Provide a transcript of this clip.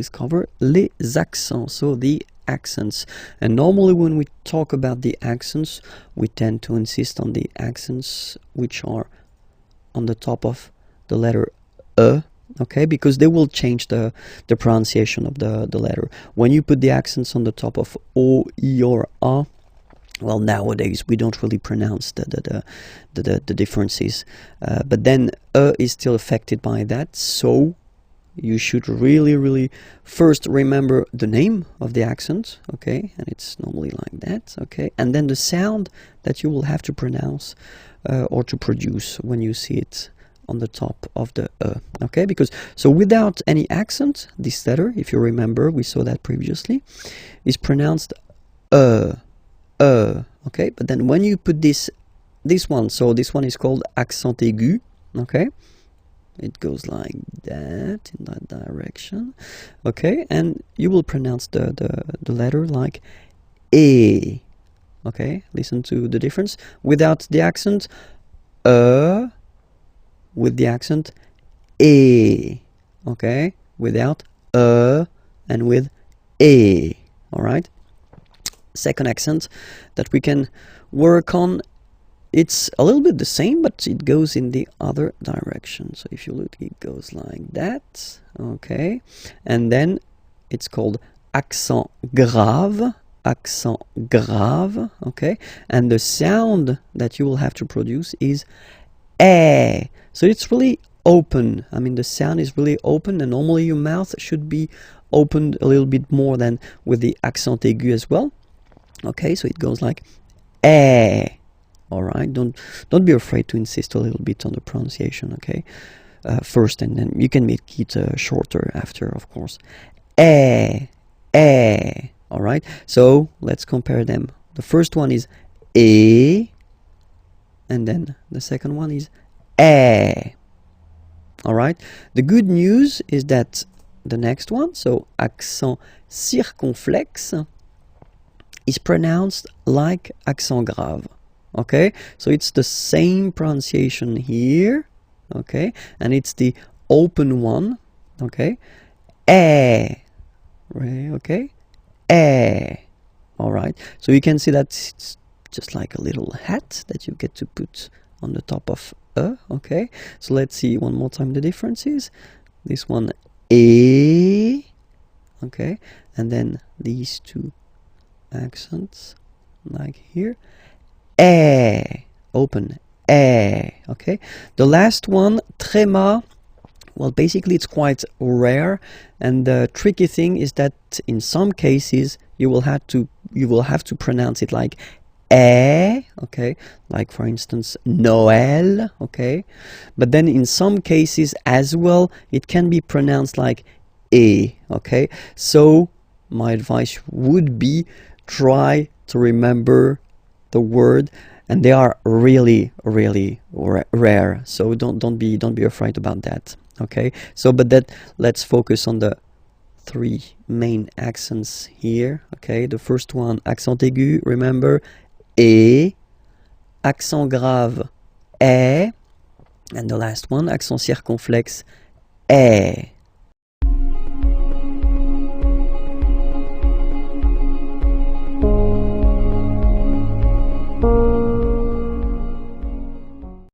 discover les accents, so the accents. And normally when we talk about the accents, we tend to insist on the accents which are on the top of the letter E, okay, because they will change the pronunciation of the letter. When you put the accents on the top of O, I, or A, well, nowadays we don't really pronounce the differences, but then E is still affected by that, so you should really first remember the name of the accent, okay, and it's normally like that, okay, and then the sound that you will have to pronounce or to produce when you see it on the top of the okay, because so without any accent, this letter, if you remember, we saw that previously, is pronounced okay, but then when you put this one, so this one is called accent aigu, okay, it goes like that, in that direction, okay, and you will pronounce the letter like E, okay, listen to the difference, without the accent, with the accent, E, okay, without and with E, alright. Second accent that we can work on, it's a little bit the same, but it goes in the other direction. So if you look, it goes like that, okay, and then it's called accent grave, okay, and the sound that you will have to produce is eh. So it's really open. I mean, the sound is really open, and normally your mouth should be opened a little bit more than with the accent aigu as well. Okay, so it goes like eh. All right, don't be afraid to insist a little bit on the pronunciation. Okay, first, and then you can make it shorter after, of course. Eh. All right, so let's compare them. The first one is e, and then the second one is eh. All right, the good news is that the next one, so accent circonflexe, is pronounced like accent grave. Okay, so it's the same pronunciation here, okay, and it's the open one, okay, eh, okay, eh. All right, so you can see that it's just like a little hat that you get to put on the top of okay. So let's see one more time the differences. This one, e, okay, and then these two accents like here, eh, open, eh, okay. The last one, tréma, well, basically it's quite rare, and the tricky thing is that in some cases you will have to pronounce it like eh, okay, like for instance Noël, okay, but then in some cases as well it can be pronounced like e, okay. So my advice would be try to remember the word, and they are really rare, so don't be afraid about that, okay. So but that, let's focus on the three main accents here, okay. The first one, accent aigu, remember, e, accent grave, eh, and the last one, accent circonflexe, eh.